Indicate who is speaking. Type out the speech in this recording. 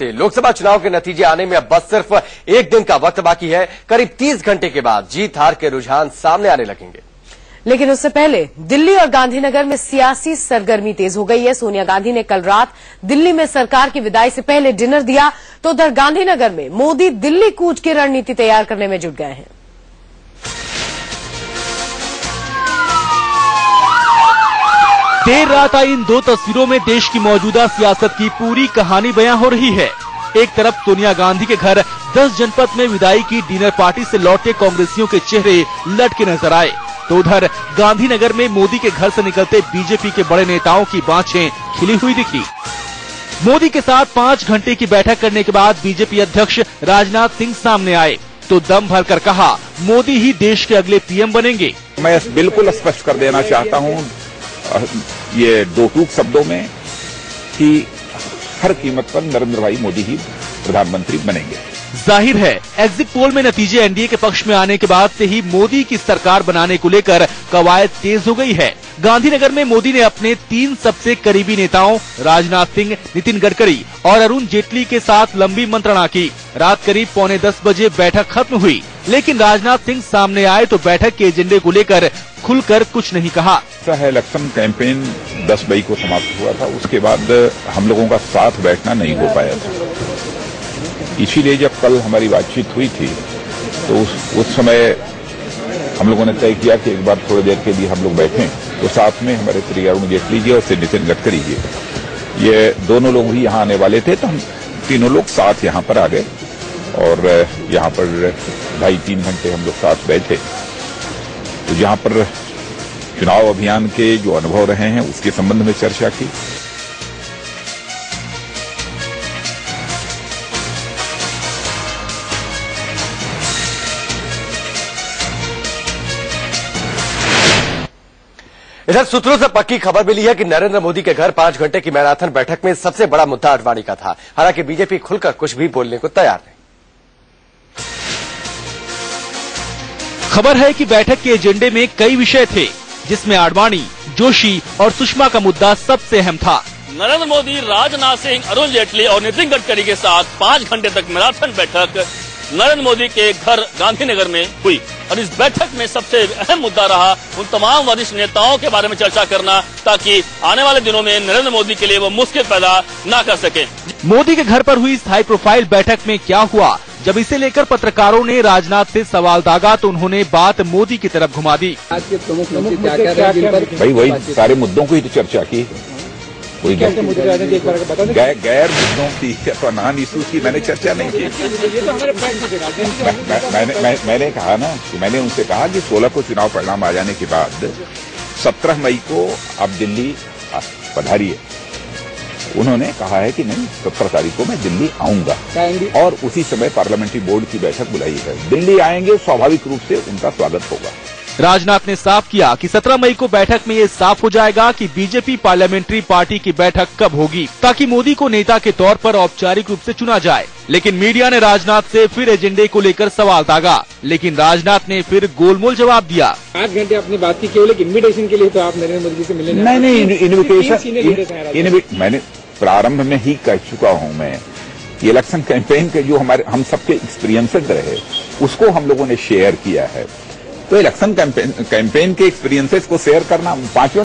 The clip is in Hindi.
Speaker 1: से लोकसभा चुनाव के नतीजे आने में अब बस सिर्फ एक दिन का वक्त बाकी है। करीब 30 घंटे के बाद जीत हार के रुझान सामने आने लगेंगे।
Speaker 2: लेकिन उससे पहले दिल्ली और गांधीनगर में सियासी सरगर्मी तेज हो गई है। सोनिया गांधी ने कल रात दिल्ली में सरकार की विदाई से पहले डिनर दिया, तो उधर गांधीनगर में मोदी दिल्ली कूच की रणनीति तैयार करने में जुट गए हैं।
Speaker 3: देर रात आई इन दो तस्वीरों में देश की मौजूदा सियासत की पूरी कहानी बयां हो रही है। एक तरफ सोनिया गांधी के घर 10 जनपद में विदाई की डिनर पार्टी से लौटे कांग्रेसियों के चेहरे लटके नजर आए, तो उधर गांधीनगर में मोदी के घर से निकलते बीजेपी के बड़े नेताओं की बाँछें खिली हुई दिखी। मोदी के साथ 5 घंटे की बैठक करने के बाद बीजेपी अध्यक्ष राजनाथ सिंह सामने आए, तो दम भरकर कहा मोदी ही देश के अगले पीएम बनेंगे।
Speaker 4: मैं बिल्कुल स्पष्ट कर देना चाहता हूँ ये दो टूक शब्दों में कि हर कीमत पर नरेंद्र भाई मोदी ही प्रधानमंत्री बनेंगे।
Speaker 3: जाहिर है एग्जिट पोल में नतीजे एनडीए के पक्ष में आने के बाद से ही मोदी की सरकार बनाने को लेकर कवायद तेज हो गई है। गांधीनगर में मोदी ने अपने 3 सबसे करीबी नेताओं राजनाथ सिंह, नितिन गडकरी और अरुण जेटली के साथ लंबी मंत्रणा की। रात करीब 9:45 बजे बैठक खत्म हुई, लेकिन राजनाथ सिंह सामने आए तो बैठक के एजेंडे को लेकर खुलकर कुछ नहीं कहा।
Speaker 4: इलेक्शन कैंपेन 10 मई को समाप्त हुआ था, उसके बाद हम लोगों का साथ बैठना नहीं हो पाया था। इसीलिए जब कल हमारी बातचीत हुई थी तो उस समय हम लोगों ने तय किया कि एक बार थोड़ी देर के लिए हम लोग बैठें, तो साथ में हमारे श्री अरुण जेटली जी और श्री नितिन गडकरी जी, ये दोनों लोग भी यहाँ आने वाले थे, तो हम तीनों लोग साथ यहाँ पर आ गए और यहाँ पर 2.5-3 घंटे हम लोग साथ बैठे। तो जहाँ पर चुनाव अभियान के जो अनुभव रहे हैं उसके संबंध में चर्चा की।
Speaker 1: इधर सूत्रों से पक्की खबर मिली है कि नरेंद्र मोदी के घर 5 घंटे की मैराथन बैठक में सबसे बड़ा मुद्दा आडवाणी का था। हालांकि बीजेपी खुलकर कुछ भी बोलने को तैयार नहीं।
Speaker 3: खबर है कि बैठक के एजेंडे में कई विषय थे, जिसमें आडवाणी, जोशी और सुषमा का मुद्दा सबसे अहम था।
Speaker 5: नरेंद्र मोदी, राजनाथ सिंह, अरुण जेटली और नितिन गडकरी के साथ 5 घंटे तक मैराथन बैठक नरेंद्र मोदी के घर गांधीनगर में हुई और इस बैठक में सबसे अहम मुद्दा रहा उन तमाम वरिष्ठ नेताओं के बारे में चर्चा करना, ताकि आने वाले दिनों में नरेंद्र मोदी के लिए वो मुश्किल पैदा न कर सके।
Speaker 3: मोदी के घर पर हुई हाई प्रोफाइल बैठक में क्या हुआ? जब इसे लेकर पत्रकारों ने राजनाथ से सवाल दागा तो उन्होंने बात मोदी की तरफ घुमा दी।
Speaker 4: आज के प्रमुख मुद्दे भाई वही सारे मुद्दों को ही तो चर्चा की। कोई गैर मुद्दों की नॉन इश्यूज की मैंने चर्चा नहीं की। मैंने कहा ना कि मैंने उनसे कहा कि 16 को चुनाव परिणाम आ जाने के बाद 17 मई को आप दिल्ली पधारिए। उन्होंने कहा है कि नहीं, 17 तारीख को मैं दिल्ली आऊंगा और उसी समय पार्लियामेंट्री बोर्ड की बैठक बुलाई है। दिल्ली आएंगे, स्वाभाविक रूप से उनका स्वागत होगा।
Speaker 3: राजनाथ ने साफ किया कि 17 मई को बैठक में ये साफ हो जाएगा कि बीजेपी पार्लियामेंट्री पार्टी की बैठक कब होगी, ताकि मोदी को नेता के तौर पर औपचारिक रूप से चुना जाए। लेकिन मीडिया ने राजनाथ से फिर एजेंडे को लेकर सवाल दागा, लेकिन राजनाथ ने फिर गोलमोल जवाब दिया।
Speaker 6: 5 घंटे अपनी बात की, केवल एक इन्विटेशन के लिए तो आप नरेंद्र मोदी से मिलने
Speaker 4: नहीं, इन्विटेशन मैंने प्रारंभ में ही कह चुका हूँ मैं कि इलेक्शन कैंपेन के जो हम सबके एक्सपीरियंसेस रहे उसको हम लोगों ने शेयर किया है। तो इलेक्शन कैंपेन के एक्सपीरियंसेस को शेयर करना 5